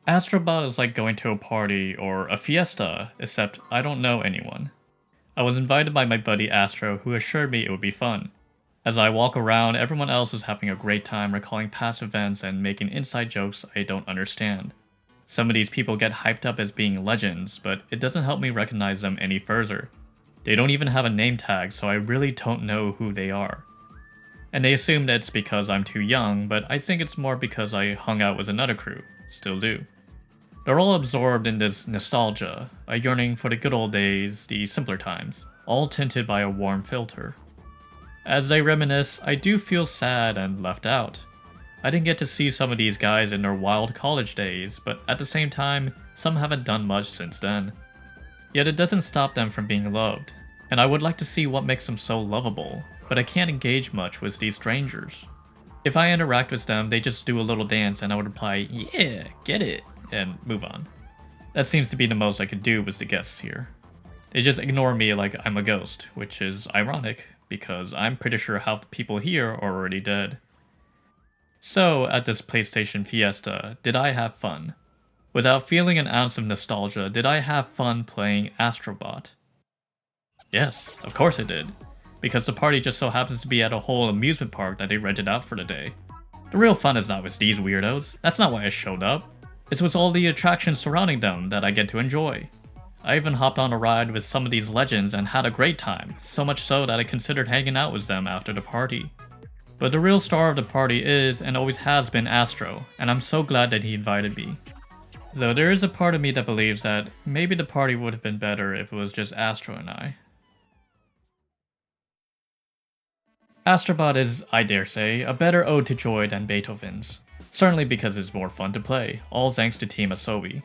Astro Bot is like going to a party or a fiesta, except I don't know anyone. I was invited by my buddy Astro, who assured me it would be fun. As I walk around, everyone else is having a great time recalling past events and making inside jokes I don't understand. Some of these people get hyped up as being legends, but it doesn't help me recognize them any further. They don't even have a name tag, so I really don't know who they are. And they assume that it's because I'm too young, but I think it's more because I hung out with another crew. Still do. They're all absorbed in this nostalgia, a yearning for the good old days, the simpler times, all tinted by a warm filter. As they reminisce, I do feel sad and left out. I didn't get to see some of these guys in their wild college days, but at the same time, some haven't done much since then. Yet it doesn't stop them from being loved, and I would like to see what makes them so lovable, but I can't engage much with these strangers. If I interact with them, they just do a little dance and I would reply, "Yeah, get it," and move on. That seems to be the most I could do with the guests here. They just ignore me like I'm a ghost, which is ironic, because I'm pretty sure half the people here are already dead. So, at this PlayStation Fiesta, did I have fun? Without feeling an ounce of nostalgia, did I have fun playing Astro Bot? Yes, of course I did. Because the party just so happens to be at a whole amusement park that they rented out for the day. The real fun is not with these weirdos. That's not why I showed up. It's with all the attractions surrounding them that I get to enjoy. I even hopped on a ride with some of these legends and had a great time, so much so that I considered hanging out with them after the party. But the real star of the party is and always has been Astro, and I'm so glad that he invited me. Though there is a part of me that believes that maybe the party would have been better if it was just Astro and I. Astrobot is, I dare say, a better ode to joy than Beethoven's. Certainly because it's more fun to play, all thanks to Team Asobi.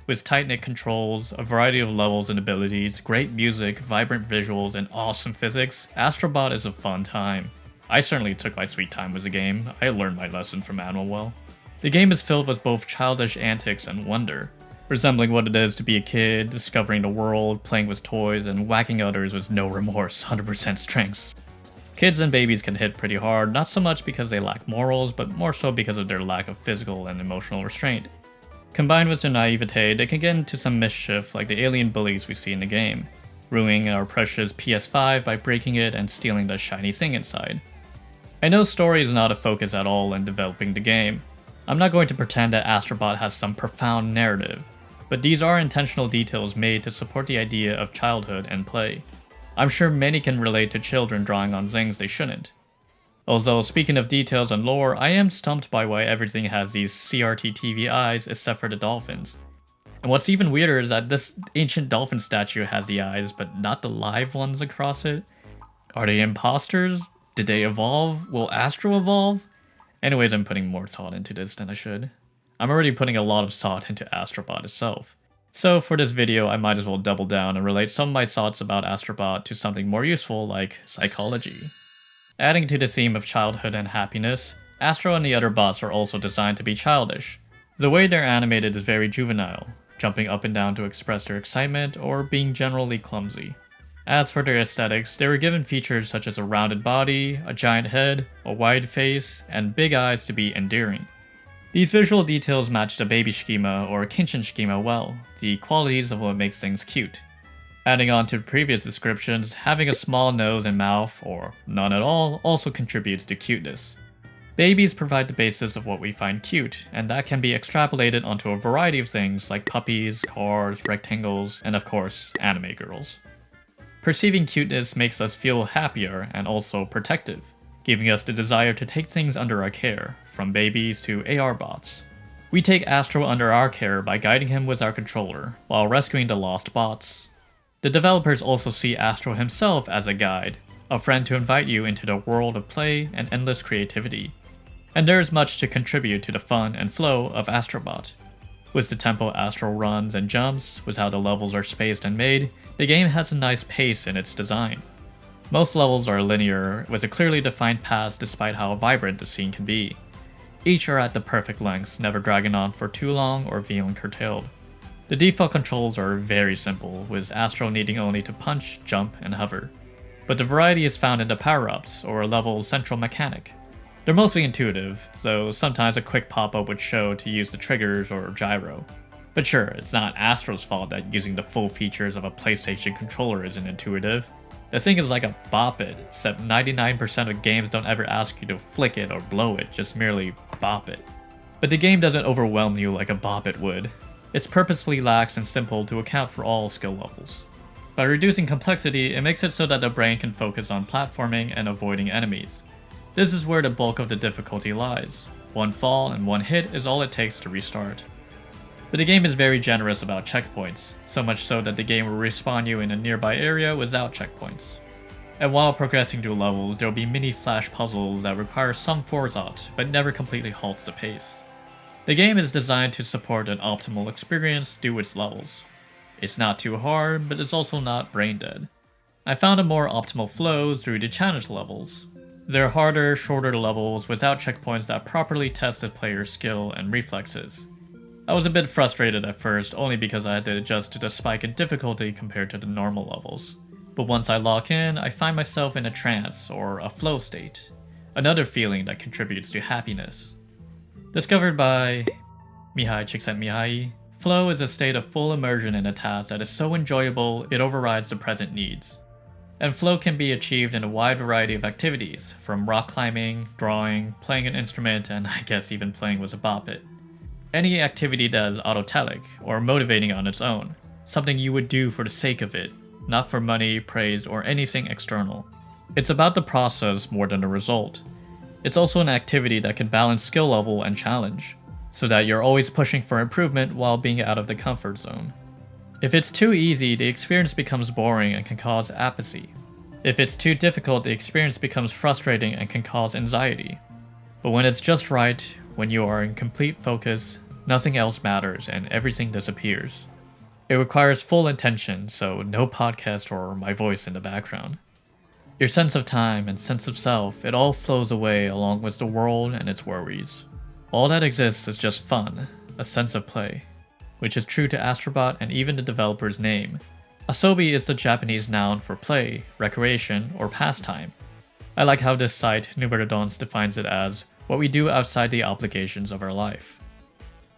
With tight-knit controls, a variety of levels and abilities, great music, vibrant visuals, and awesome physics, Astrobot is a fun time. I certainly took my sweet time with the game. I learned my lesson from Manuel. The game is filled with both childish antics and wonder, resembling what it is to be a kid, discovering the world, playing with toys, and whacking others with no remorse, 100% strengths. Kids and babies can hit pretty hard, not so much because they lack morals, but more so because of their lack of physical and emotional restraint. Combined with their naivete, they can get into some mischief like the alien bullies we see in the game, ruining our precious PS5 by breaking it and stealing the shiny thing inside. I know story is not a focus at all in developing the game. I'm not going to pretend that Astrobot has some profound narrative, but these are intentional details made to support the idea of childhood and play. I'm sure many can relate to children drawing on things they shouldn't. Although, speaking of details and lore, I am stumped by why everything has these CRT TV eyes except for the dolphins. And what's even weirder is that this ancient dolphin statue has the eyes, but not the live ones across it. Are they imposters? Did they evolve? Will Astro evolve? Anyways, I'm putting more thought into this than I should. I'm already putting a lot of thought into Astrobot itself. So for this video, I might as well double down and relate some of my thoughts about Astrobot to something more useful like psychology. Adding to the theme of childhood and happiness, Astro and the other bots are also designed to be childish. The way they're animated is very juvenile, jumping up and down to express their excitement or being generally clumsy. As for their aesthetics, they were given features such as a rounded body, a giant head, a wide face, and big eyes to be endearing. These visual details match the baby schema or Kindchenschema well, the qualities of what makes things cute. Adding on to previous descriptions, having a small nose and mouth, or none at all, also contributes to cuteness. Babies provide the basis of what we find cute, and that can be extrapolated onto a variety of things like puppies, cars, rectangles, and of course, anime girls. Perceiving cuteness makes us feel happier and also protective, giving us the desire to take things under our care, from babies to AR bots. We take Astro under our care by guiding him with our controller, while rescuing the lost bots. The developers also see Astro himself as a guide, a friend to invite you into the world of play and endless creativity. And there is much to contribute to the fun and flow of Astrobot. With the tempo Astro runs and jumps, with how the levels are spaced and made, the game has a nice pace in its design. Most levels are linear, with a clearly defined path despite how vibrant the scene can be. Each are at the perfect lengths, never dragging on for too long or feeling curtailed. The default controls are very simple, with Astro needing only to punch, jump, and hover. But the variety is found in the power-ups, or a level's central mechanic. They're mostly intuitive, though sometimes a quick pop-up would show to use the triggers or gyro. But sure, it's not Astro's fault that using the full features of a PlayStation controller isn't intuitive. The thing is like a bop it, except 99% of games don't ever ask you to flick it or blow it, just merely bop it. But the game doesn't overwhelm you like a bop it would. It's purposefully lax and simple to account for all skill levels. By reducing complexity, it makes it so that the brain can focus on platforming and avoiding enemies. This is where the bulk of the difficulty lies. One fall and one hit is all it takes to restart. But the game is very generous about checkpoints, so much so that the game will respawn you in a nearby area without checkpoints. And while progressing through levels, there will be mini flash puzzles that require some forethought, but never completely halts the pace. The game is designed to support an optimal experience through its levels. It's not too hard, but it's also not brain dead. I found a more optimal flow through the challenge levels. They're harder, shorter levels without checkpoints that properly test the player's skill and reflexes. I was a bit frustrated at first, only because I had to adjust to the spike in difficulty compared to the normal levels. But once I lock in, I find myself in a trance, or a flow state. Another feeling that contributes to happiness. Discovered by Mihai Csikszentmihalyi, flow is a state of full immersion in a task that is so enjoyable it overrides the present needs. And flow can be achieved in a wide variety of activities, from rock climbing, drawing, playing an instrument, and I guess even playing with a bop it. Any activity that is autotelic, or motivating on its own, something you would do for the sake of it, not for money, praise, or anything external. It's about the process more than the result. It's also an activity that can balance skill level and challenge, so that you're always pushing for improvement while being out of the comfort zone. If it's too easy, the experience becomes boring and can cause apathy. If it's too difficult, the experience becomes frustrating and can cause anxiety. But when it's just right, when you are in complete focus, nothing else matters and everything disappears. It requires full attention, so no podcast or my voice in the background. Your sense of time and sense of self, it all flows away along with the world and its worries. All that exists is just fun, a sense of play, which is true to Astro Bot and even the developer's name. Asobi is the Japanese noun for play, recreation, or pastime. I like how this site, Numerodons, defines it as what we do outside the obligations of our life.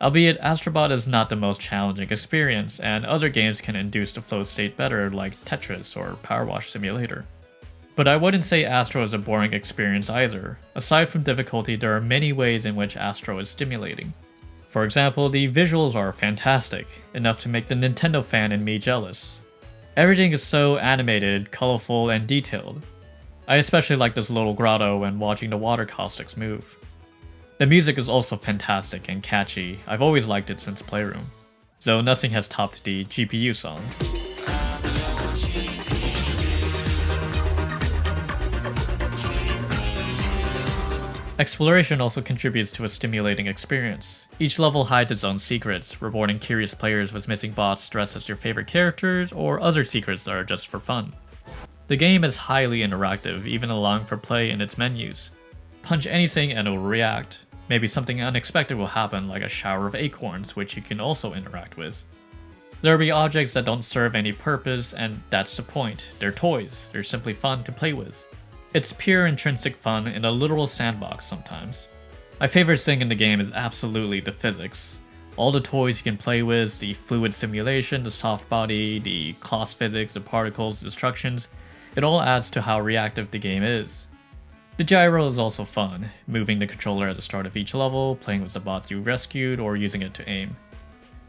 Albeit, Astro Bot is not the most challenging experience, and other games can induce the flow state better like Tetris or Power Wash Simulator. But I wouldn't say Astro is a boring experience either. Aside from difficulty, there are many ways in which Astro is stimulating. For example, the visuals are fantastic, enough to make the Nintendo fan in me jealous. Everything is so animated, colorful, and detailed. I especially like this little grotto when watching the water caustics move. The music is also fantastic and catchy. I've always liked it since Playroom, though nothing has topped the GPU song. Exploration also contributes to a stimulating experience. Each level hides its own secrets, rewarding curious players with missing bots dressed as your favorite characters or other secrets that are just for fun. The game is highly interactive, even allowing for play in its menus. Punch anything and it will react. Maybe something unexpected will happen, like a shower of acorns, which you can also interact with. There will be objects that don't serve any purpose, and that's the point. They're toys. They're simply fun to play with. It's pure intrinsic fun in a literal sandbox sometimes. My favorite thing in the game is absolutely the physics. All the toys you can play with, the fluid simulation, the soft body, the cloth physics, the particles, the destructions, it all adds to how reactive the game is. The gyro is also fun, moving the controller at the start of each level, playing with the bots you rescued, or using it to aim.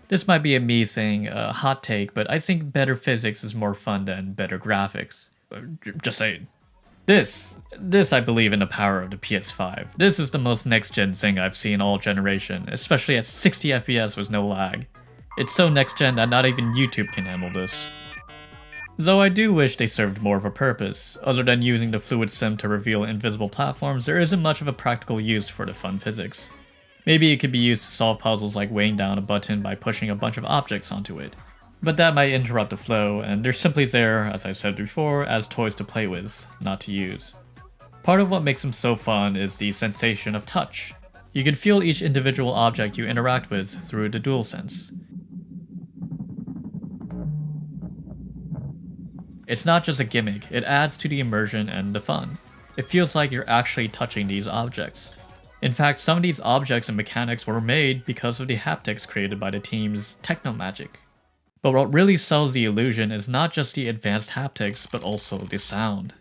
This might be a me thing, a hot take, but I think better physics is more fun than better graphics. Just saying. This I believe in the power of the PS5. This is the most next-gen thing I've seen all generation, especially at 60 FPS with no lag. It's so next-gen that not even YouTube can handle this. Though I do wish they served more of a purpose. Other than using the fluid sim to reveal invisible platforms, there isn't much of a practical use for the fun physics. Maybe it could be used to solve puzzles like weighing down a button by pushing a bunch of objects onto it. But that might interrupt the flow, and they're simply there, as I said before, as toys to play with, not to use. Part of what makes them so fun is the sensation of touch. You can feel each individual object you interact with through the DualSense. It's not just a gimmick, it adds to the immersion and the fun. It feels like you're actually touching these objects. In fact, some of these objects and mechanics were made because of the haptics created by the team's techno-magic. But what really sells the illusion is not just the advanced haptics, but also the sound.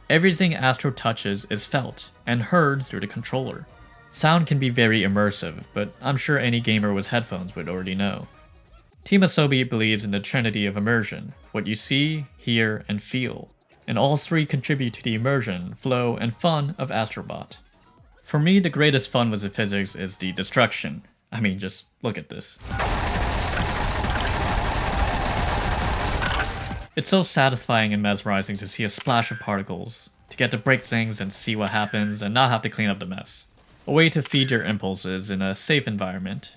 Everything Astro touches is felt and heard through the controller. Sound can be very immersive, but I'm sure any gamer with headphones would already know. Team Asobi believes in the trinity of immersion, what you see, hear, and feel, and all three contribute to the immersion, flow, and fun of Astro Bot. For me, the greatest fun with the physics is the destruction. I mean, just look at this. It's so satisfying and mesmerizing to see a splash of particles, to get to break things and see what happens and not have to clean up the mess. A way to feed your impulses in a safe environment.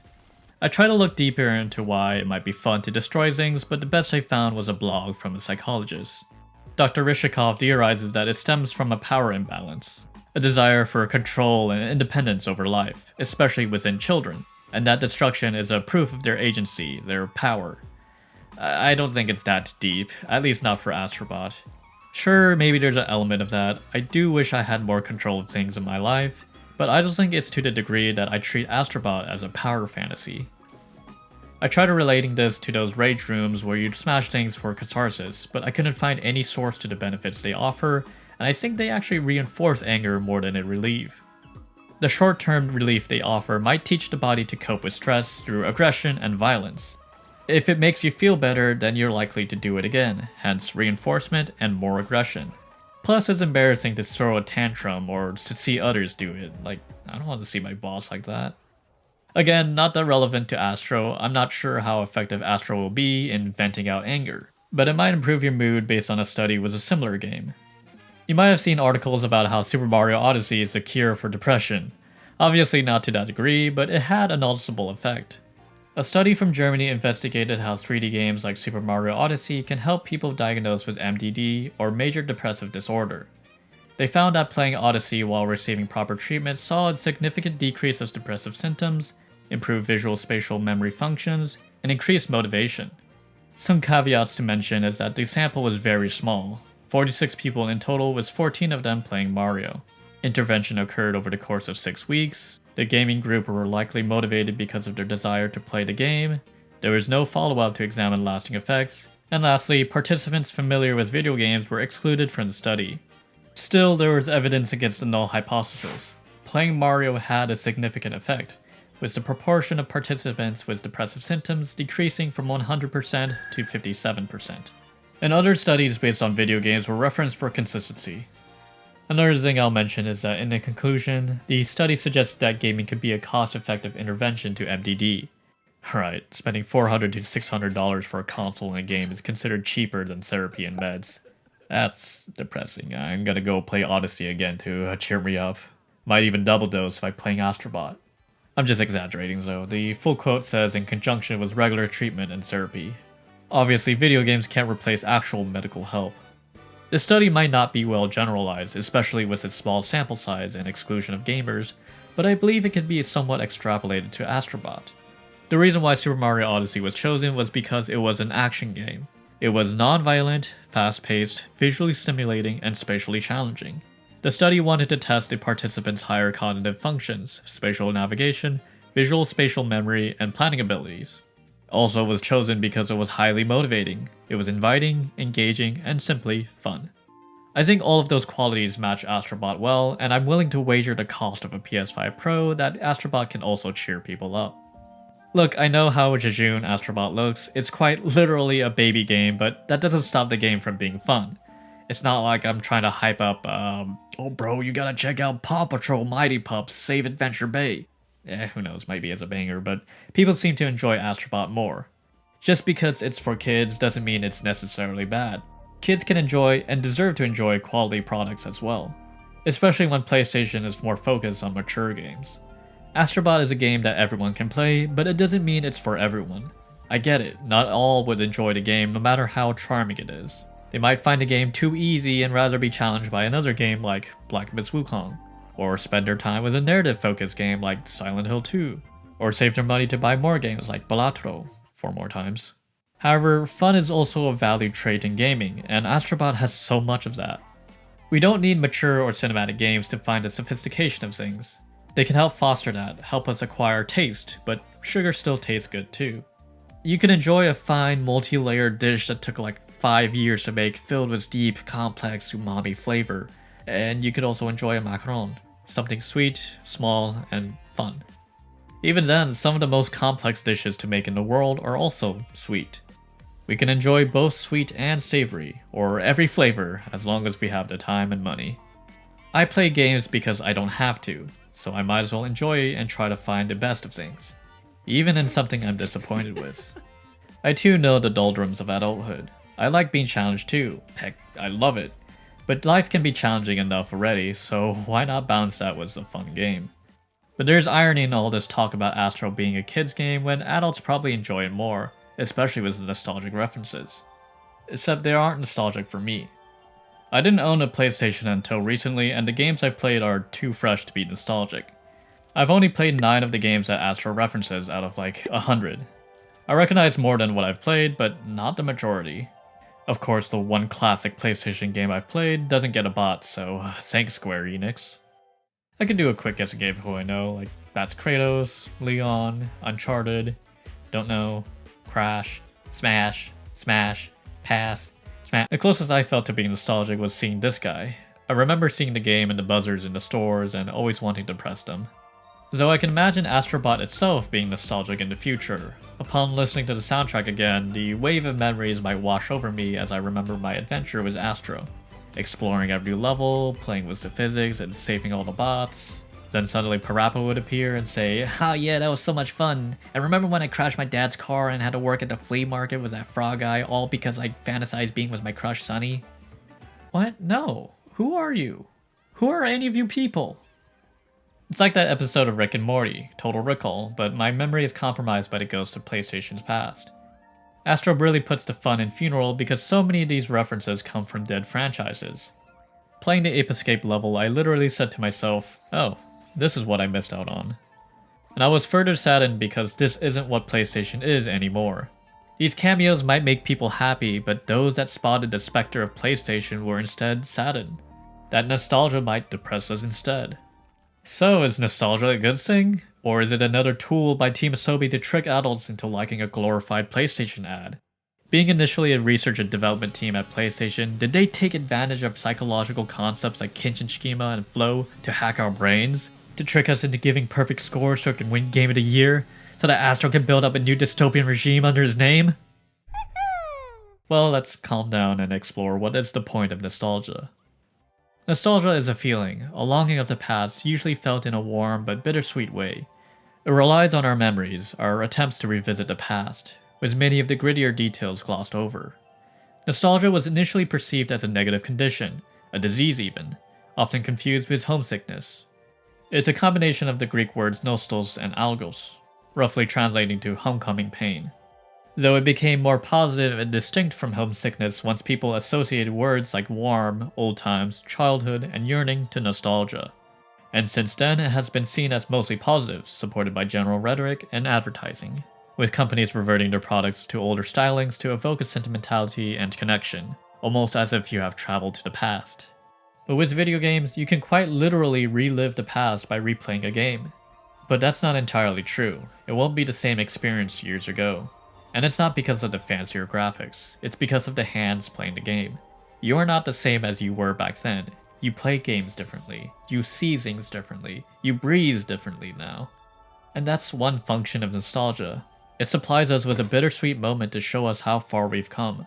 I try to look deeper into why it might be fun to destroy things, but the best I found was a blog from a psychologist. Dr. Rishikov theorizes that it stems from a power imbalance, a desire for control and independence over life, especially within children, and that destruction is a proof of their agency, their power. I don't think it's that deep, at least not for Astro Bot. Sure, maybe there's an element of that. I do wish I had more control of things in my life, but I don't think it's to the degree that I treat Astro Bot as a power fantasy. I tried relating this to those rage rooms where you'd smash things for catharsis, but I couldn't find any source to the benefits they offer, and I think they actually reinforce anger more than it relieve. The short-term relief they offer might teach the body to cope with stress through aggression and violence. If it makes you feel better, then you're likely to do it again, hence reinforcement and more aggression. Plus, it's embarrassing to throw a tantrum or to see others do it. Like, I don't want to see my boss like that. Again, not that relevant to Astro. I'm not sure how effective Astro will be in venting out anger, but it might improve your mood based on a study with a similar game. You might have seen articles about how Super Mario Odyssey is a cure for depression. Obviously not to that degree, but it had a noticeable effect. A study from Germany investigated how 3D games like Super Mario Odyssey can help people diagnosed with MDD or major depressive disorder. They found that playing Odyssey while receiving proper treatment saw a significant decrease of depressive symptoms, improved visual spatial memory functions, and increased motivation. Some caveats to mention is that the sample was very small, 46 people in total with 14 of them playing Mario. Intervention occurred over the course of 6 weeks. The gaming group were likely motivated because of their desire to play the game. There was no follow-up to examine lasting effects. And lastly, participants familiar with video games were excluded from the study. Still, there was evidence against the null hypothesis. Playing Mario had a significant effect, with the proportion of participants with depressive symptoms decreasing from 100% to 57%. And other studies based on video games were referenced for consistency. Another thing I'll mention is that in the conclusion, the study suggested that gaming could be a cost-effective intervention to MDD. Right, spending $400 to $600 for a console and a game is considered cheaper than therapy and meds. That's depressing. I'm gonna go play Odyssey again to cheer me up. Might even double dose by playing Astro Bot. I'm just exaggerating though. The full quote says in conjunction with regular treatment and therapy. Obviously, video games can't replace actual medical help. This study might not be well generalized, especially with its small sample size and exclusion of gamers, but I believe it can be somewhat extrapolated to Astro Bot. The reason why Super Mario Odyssey was chosen was because it was an action game. It was non-violent, fast-paced, visually stimulating, and spatially challenging. The study wanted to test the participants' higher cognitive functions, spatial navigation, visual spatial memory, and planning abilities. Also was chosen because it was highly motivating. It was inviting, engaging, and simply fun. I think all of those qualities match Astro Bot well, and I'm willing to wager the cost of a PS5 Pro that Astro Bot can also cheer people up. Look, I know how jejune Astro Bot looks. It's quite literally a baby game, but that doesn't stop the game from being fun. It's not like I'm trying to hype up, oh bro, you gotta check out Paw Patrol Mighty Pups Save Adventure Bay. Who knows, maybe it's a banger, but people seem to enjoy Astro Bot more. Just because it's for kids doesn't mean it's necessarily bad. Kids can enjoy and deserve to enjoy quality products as well, especially when PlayStation is more focused on mature games. Astro Bot is a game that everyone can play, but it doesn't mean it's for everyone. I get it, not all would enjoy the game no matter how charming it is. They might find the game too easy and rather be challenged by another game like Black Myth Wukong, or spend their time with a narrative-focused game like Silent Hill 2, or save their money to buy more games like Balatro 4 more times. However, fun is also a valued trait in gaming, and Astro Bot has so much of that. We don't need mature or cinematic games to find the sophistication of things. They can help foster that, help us acquire taste, but sugar still tastes good too. You can enjoy a fine, multi-layered dish that took like 5 years to make, filled with deep, complex umami flavor, and you could also enjoy a macaron, something sweet, small, and fun. Even then, some of the most complex dishes to make in the world are also sweet. We can enjoy both sweet and savory, or every flavor, as long as we have the time and money. I play games because I don't have to, so I might as well enjoy and try to find the best of things, even in something I'm disappointed with. I too know the doldrums of adulthood. I like being challenged too, heck, I love it. But life can be challenging enough already, so why not balance that with a fun game? But there's irony in all this talk about Astro being a kid's game when adults probably enjoy it more, especially with the nostalgic references. Except they aren't nostalgic for me. I didn't own a PlayStation until recently, and the games I've played are too fresh to be nostalgic. I've only played 9 of the games that Astro references out of like 100. I recognize more than what I've played, but not the majority. Of course, the one classic PlayStation game I've played doesn't get a bot, so thanks Square Enix. I can do a quick guess game of who I know, like that's Kratos, Leon, Uncharted, don't know, Crash, Smash, Pass, Smash. The closest I felt to being nostalgic was seeing this guy. I remember seeing the game and the buzzers in the stores and always wanting to press them. Though I can imagine Astro Bot itself being nostalgic in the future. Upon listening to the soundtrack again, the wave of memories might wash over me as I remember my adventure with Astro. Exploring every level, playing with the physics, and saving all the bots. Then suddenly Parappa would appear and say, "Ah yeah, that was so much fun. And remember when I crashed my dad's car and had to work at the flea market with that frog guy, all because I fantasized being with my crush Sunny?" What? No. Who are you? Who are any of you people? It's like that episode of Rick and Morty, Total Recall, but my memory is compromised by the ghost of PlayStation's past. Astro really puts the fun in Funeral because so many of these references come from dead franchises. Playing the Ape Escape level, I literally said to myself, oh, this is what I missed out on. And I was further saddened because this isn't what PlayStation is anymore. These cameos might make people happy, but those that spotted the specter of PlayStation were instead saddened. That nostalgia might depress us instead. So is nostalgia a good thing? Or is it another tool by Team Asobi to trick adults into liking a glorified PlayStation ad? Being initially a research and development team at PlayStation, did they take advantage of psychological concepts like Kindchenschema and flow to hack our brains? To trick us into giving perfect scores so it can win Game of the Year? So that Astro can build up a new dystopian regime under his name? Well, let's calm down and explore what is the point of nostalgia. Nostalgia is a feeling, a longing of the past, usually felt in a warm but bittersweet way. It relies on our memories, our attempts to revisit the past, with many of the grittier details glossed over. Nostalgia was initially perceived as a negative condition, a disease even, often confused with homesickness. It's a combination of the Greek words nostos and algos, roughly translating to homecoming pain. Though it became more positive and distinct from homesickness once people associated words like warm, old times, childhood, and yearning to nostalgia. And since then it has been seen as mostly positive, supported by general rhetoric and advertising, with companies reverting their products to older stylings to evoke a sentimentality and connection, almost as if you have traveled to the past. But with video games, you can quite literally relive the past by replaying a game. But that's not entirely true. It won't be the same experience years ago. And it's not because of the fancier graphics, it's because of the hands playing the game. You are not the same as you were back then. You play games differently, you see things differently, you breathe differently now. And that's one function of nostalgia. It supplies us with a bittersweet moment to show us how far we've come.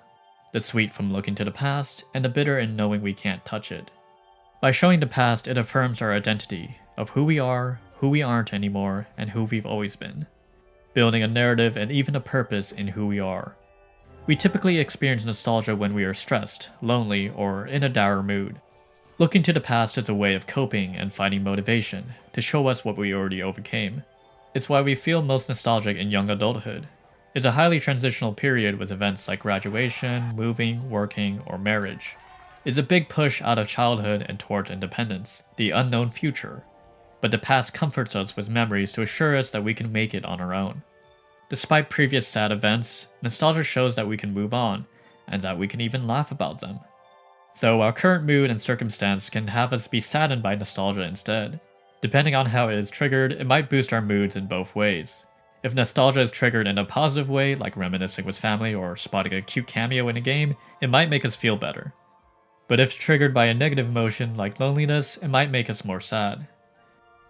The sweet from looking to the past, and the bitter in knowing we can't touch it. By showing the past, it affirms our identity, of who we are, who we aren't anymore, and who we've always been. Building a narrative and even a purpose in who we are. We typically experience nostalgia when we are stressed, lonely, or in a dour mood. Looking to the past is a way of coping and finding motivation, to show us what we already overcame. It's why we feel most nostalgic in young adulthood. It's a highly transitional period with events like graduation, moving, working, or marriage. It's a big push out of childhood and towards independence, the unknown future. But the past comforts us with memories to assure us that we can make it on our own. Despite previous sad events, nostalgia shows that we can move on, and that we can even laugh about them. So our current mood and circumstance can have us be saddened by nostalgia instead. Depending on how it is triggered, it might boost our moods in both ways. If nostalgia is triggered in a positive way, like reminiscing with family or spotting a cute cameo in a game, it might make us feel better. But if triggered by a negative emotion, like loneliness, it might make us more sad.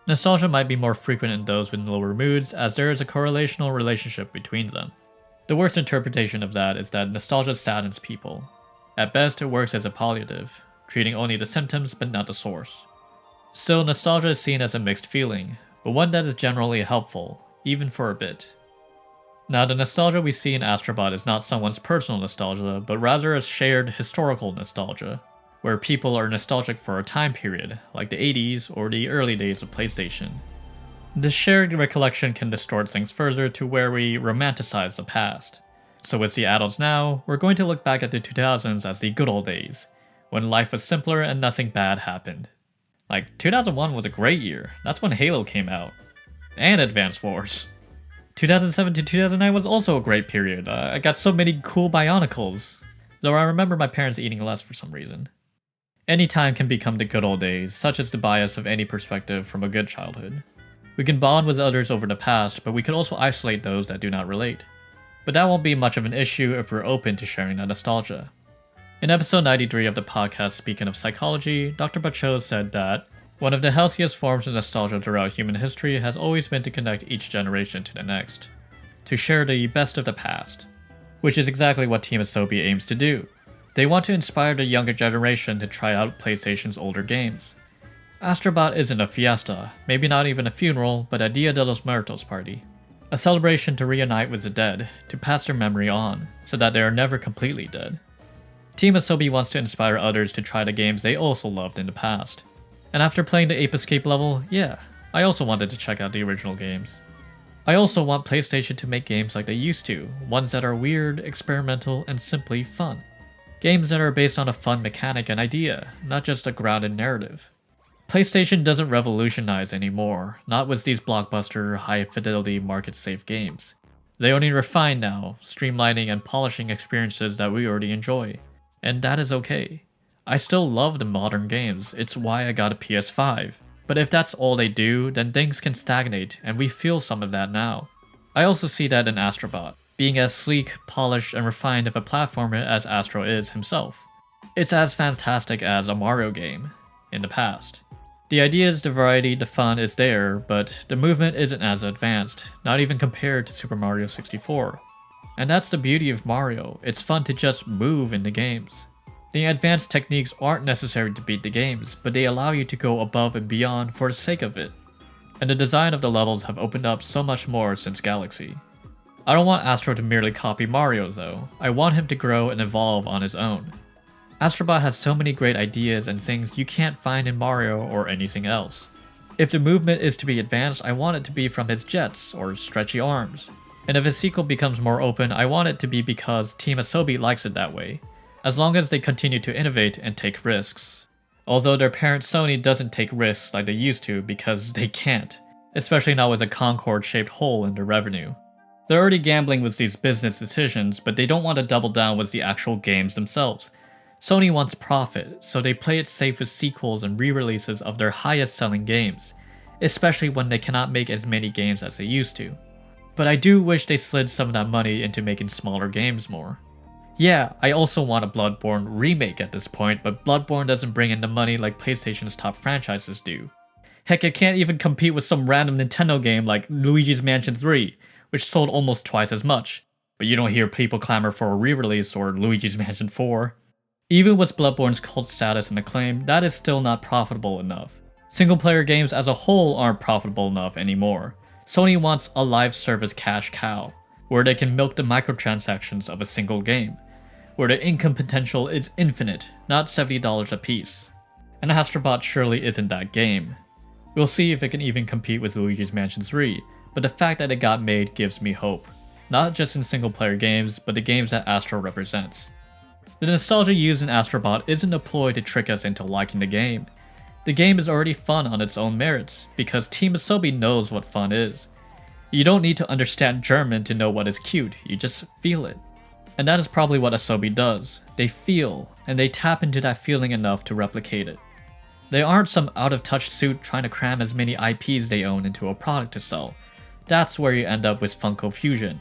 Nostalgia might be more frequent in those with lower moods, as there is a correlational relationship between them. The worst interpretation of that is that nostalgia saddens people. At best, it works as a palliative, treating only the symptoms but not the source. Still, nostalgia is seen as a mixed feeling, but one that is generally helpful, even for a bit. Now, the nostalgia we see in Astro Bot is not someone's personal nostalgia, but rather a shared historical nostalgia, where people are nostalgic for a time period, like the 80s or the early days of PlayStation. This shared recollection can distort things further to where we romanticize the past. So as the adults now, we're going to look back at the 2000s as the good old days, when life was simpler and nothing bad happened. Like, 2001 was a great year. That's when Halo came out. And Advance Wars. 2007 to 2009 was also a great period. I got so many cool Bionicles. Though I remember my parents eating less for some reason. Any time can become the good old days, such as the bias of any perspective from a good childhood. We can bond with others over the past, but we can also isolate those that do not relate. But that won't be much of an issue if we're open to sharing that nostalgia. In episode 93 of the podcast Speaking of Psychology, Dr. Bachot said that one of the healthiest forms of nostalgia throughout human history has always been to connect each generation to the next, to share the best of the past, which is exactly what Team Asobi aims to do. They want to inspire the younger generation to try out PlayStation's older games. Astro Bot isn't a fiesta, maybe not even a funeral, but a Dia de los Muertos party. A celebration to reunite with the dead, to pass their memory on, so that they are never completely dead. Team Asobi wants to inspire others to try the games they also loved in the past. And after playing the Ape Escape level, yeah, I also wanted to check out the original games. I also want PlayStation to make games like they used to, ones that are weird, experimental, and simply fun. Games that are based on a fun mechanic and idea, not just a grounded narrative. PlayStation doesn't revolutionize anymore, not with these blockbuster, high-fidelity, market-safe games. They only refine now, streamlining and polishing experiences that we already enjoy. And that is okay. I still love the modern games, it's why I got a PS5. But if that's all they do, then things can stagnate, and we feel some of that now. I also see that in Astro Bot, being as sleek, polished, and refined of a platformer as Astro is himself. It's as fantastic as a Mario game, in the past. The ideas, the variety, the fun is there, but the movement isn't as advanced, not even compared to Super Mario 64. And that's the beauty of Mario, it's fun to just move in the games. The advanced techniques aren't necessary to beat the games, but they allow you to go above and beyond for the sake of it. And the design of the levels have opened up so much more since Galaxy. I don't want Astro to merely copy Mario though, I want him to grow and evolve on his own. Astro Bot has so many great ideas and things you can't find in Mario or anything else. If the movement is to be advanced, I want it to be from his jets or stretchy arms. And if his sequel becomes more open, I want it to be because Team Asobi likes it that way, as long as they continue to innovate and take risks. Although their parent Sony doesn't take risks like they used to because they can't, especially not with a Concorde-shaped hole in their revenue. They're already gambling with these business decisions, but they don't want to double down with the actual games themselves. Sony wants profit, so they play it safe with sequels and re-releases of their highest-selling games, especially when they cannot make as many games as they used to. But I do wish they slid some of that money into making smaller games more. Yeah, I also want a Bloodborne remake at this point, but Bloodborne doesn't bring in the money like PlayStation's top franchises do. Heck, it can't even compete with some random Nintendo game like Luigi's Mansion 3, which sold almost twice as much, but you don't hear people clamor for a re-release or Luigi's Mansion 4. Even with Bloodborne's cult status and acclaim, that is still not profitable enough. Single-player games as a whole aren't profitable enough anymore. Sony wants a live service cash cow, where they can milk the microtransactions of a single game, where the income potential is infinite, not $70 a piece. And Astro Bot surely isn't that game. We'll see if it can even compete with Luigi's Mansion 3, but the fact that it got made gives me hope, not just in single-player games, but the games that Astro represents. The nostalgia used in Astro Bot isn't a ploy to trick us into liking the game. The game is already fun on its own merits, because Team Asobi knows what fun is. You don't need to understand German to know what is cute, you just feel it. And that is probably what Asobi does. They feel, and they tap into that feeling enough to replicate it. They aren't some out-of-touch suit trying to cram as many IPs they own into a product to sell. That's where you end up with Funko Fusion.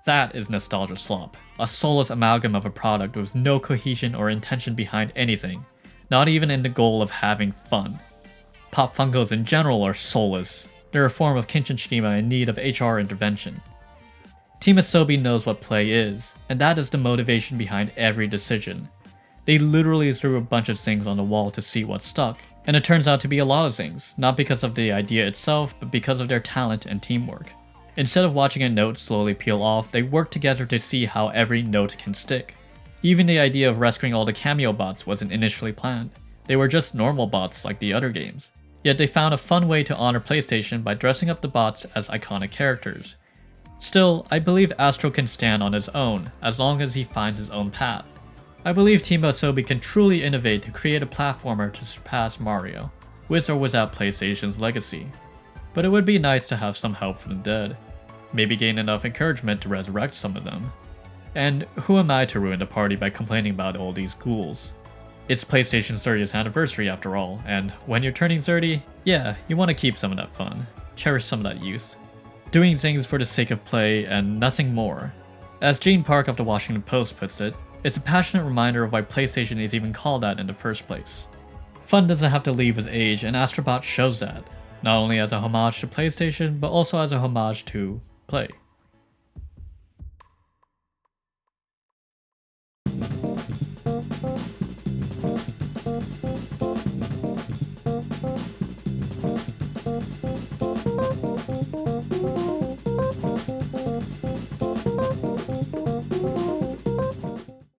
That is nostalgia slop, a soulless amalgam of a product with no cohesion or intention behind anything, not even in the goal of having fun. Pop Funkos in general are soulless. They're a form of Kindchenschema in need of HR intervention. Team Asobi knows what play is, and that is the motivation behind every decision. They literally threw a bunch of things on the wall to see what stuck, and it turns out to be a lot of things, not because of the idea itself, but because of their talent and teamwork. Instead of watching a note slowly peel off, they work together to see how every note can stick. Even the idea of rescuing all the cameo bots wasn't initially planned. They were just normal bots like the other games. Yet they found a fun way to honor PlayStation by dressing up the bots as iconic characters. Still, I believe Astro can stand on his own, as long as he finds his own path. I believe Team Asobi can truly innovate to create a platformer to surpass Mario, with or without PlayStation's legacy. But it would be nice to have some help from the dead. Maybe gain enough encouragement to resurrect some of them. And who am I to ruin the party by complaining about all these ghouls? It's PlayStation's 30th anniversary after all, and when you're turning 30, yeah, you want to keep some of that fun, cherish some of that youth. Doing things for the sake of play and nothing more. As Gene Park of the Washington Post puts it, it's a passionate reminder of why PlayStation is even called that in the first place. Fun doesn't have to leave with age, and Astro Bot shows that, not only as a homage to PlayStation, but also as a homage to play.